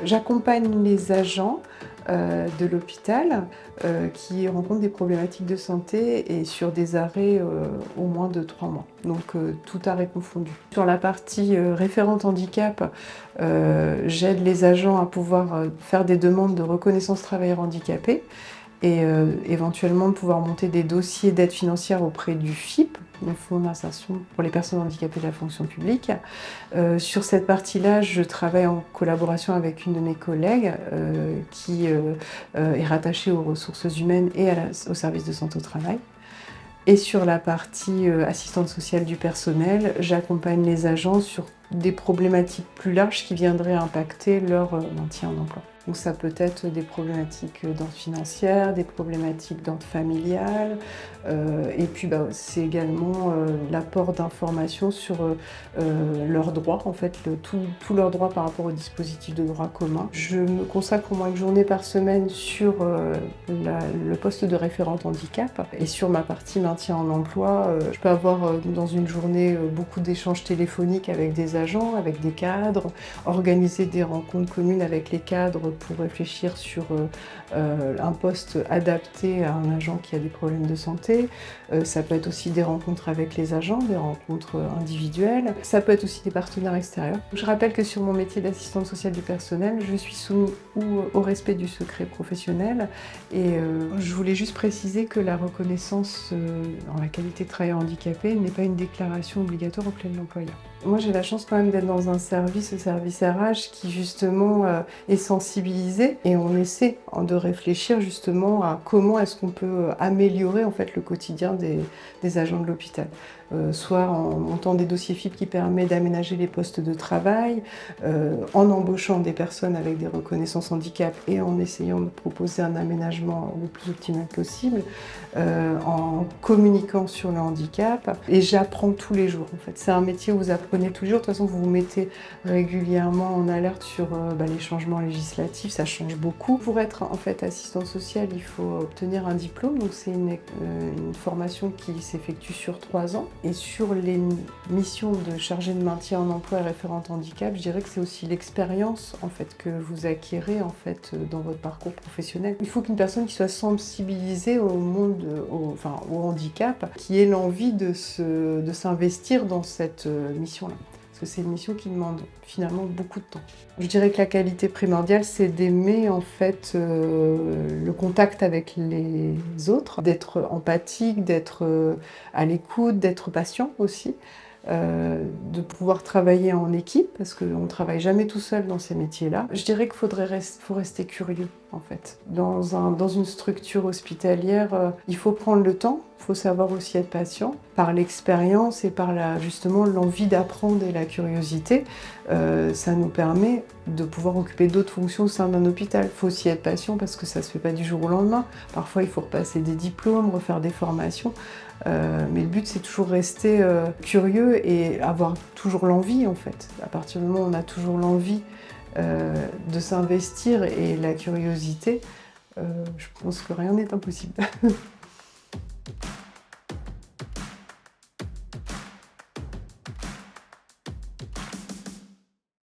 J'accompagne les agents de l'hôpital qui rencontrent des problématiques de santé et sur des arrêts au moins de 3 mois, donc tout arrêt confondu. Sur la partie référente handicap, j'aide les agents à pouvoir faire des demandes de reconnaissance travailleur handicapé et éventuellement de pouvoir monter des dossiers d'aide financière auprès du FIP, le Fonds d'insertion pour les personnes handicapées de la fonction publique. Sur cette partie-là, je travaille en collaboration avec une de mes collègues qui est rattachée aux ressources humaines et au service de santé au travail. Et sur la partie assistante sociale du personnel, j'accompagne les agents sur des problématiques plus larges qui viendraient impacter leur maintien en emploi. Donc ça peut être des problématiques d'ordre financière, des problématiques d'ordre familial, et puis c'est également l'apport d'informations sur leurs droits, en fait, tous leurs droits par rapport au dispositif de droit commun. Je me consacre au moins une journée par semaine sur le poste de référente handicap et sur ma partie maintien en emploi. Je peux avoir dans une journée beaucoup d'échanges téléphoniques avec des agents, avec des cadres, organiser des rencontres communes avec les cadres pour réfléchir sur un poste adapté à un agent qui a des problèmes de santé. Ça peut être aussi des rencontres avec les agents, des rencontres individuelles. Ça peut être aussi des partenaires extérieurs. Je rappelle que sur mon métier d'assistante sociale du personnel, je suis soumise au respect du secret professionnel et je voulais juste préciser que la reconnaissance en la qualité de travailleur handicapé n'est pas une déclaration obligatoire auprès de l'employeur. Moi, j'ai la chance quand même d'être dans un service, le service RH, qui justement est sensibilisé et on essaie de réfléchir justement à comment est-ce qu'on peut améliorer en fait le quotidien des agents de l'hôpital. Soit en montant des dossiers FIP qui permettent d'aménager les postes de travail, en embauchant des personnes avec des reconnaissances handicap et en essayant de proposer un aménagement le plus optimal possible, en communiquant sur le handicap. Et j'apprends tous les jours en fait. C'est un métier où vous apprenez tous les jours. De toute façon, vous vous mettez régulièrement en alerte sur les changements législatifs, ça change beaucoup. Pour être en fait assistante sociale, il faut obtenir un diplôme, donc c'est une formation qui s'effectue sur 3 ans. Et sur les missions de chargée de maintien en emploi et référente handicap, je dirais que c'est aussi l'expérience en fait, que vous acquérez en fait, dans votre parcours professionnel. Il faut qu'une personne qui soit sensibilisée au monde, au handicap, qui ait l'envie de s'investir dans cette mission-là. Parce que c'est une mission qui demande finalement beaucoup de temps. Je dirais que la qualité primordiale, c'est d'aimer en fait le contact avec les autres, d'être empathique, d'être à l'écoute, d'être patient aussi, de pouvoir travailler en équipe, parce qu'on ne travaille jamais tout seul dans ces métiers-là. Je dirais qu'il faut rester curieux, en fait. Dans une structure hospitalière, il faut prendre le temps, il faut savoir aussi être patient. Par l'expérience et par justement l'envie d'apprendre et la curiosité, ça nous permet de pouvoir occuper d'autres fonctions au sein d'un hôpital. Il faut aussi être patient parce que ça ne se fait pas du jour au lendemain. Parfois, il faut repasser des diplômes, refaire des formations. Mais le but, c'est toujours rester curieux et avoir toujours l'envie, en fait. À partir du moment où on a toujours l'envie de s'investir et la curiosité, je pense que rien n'est impossible.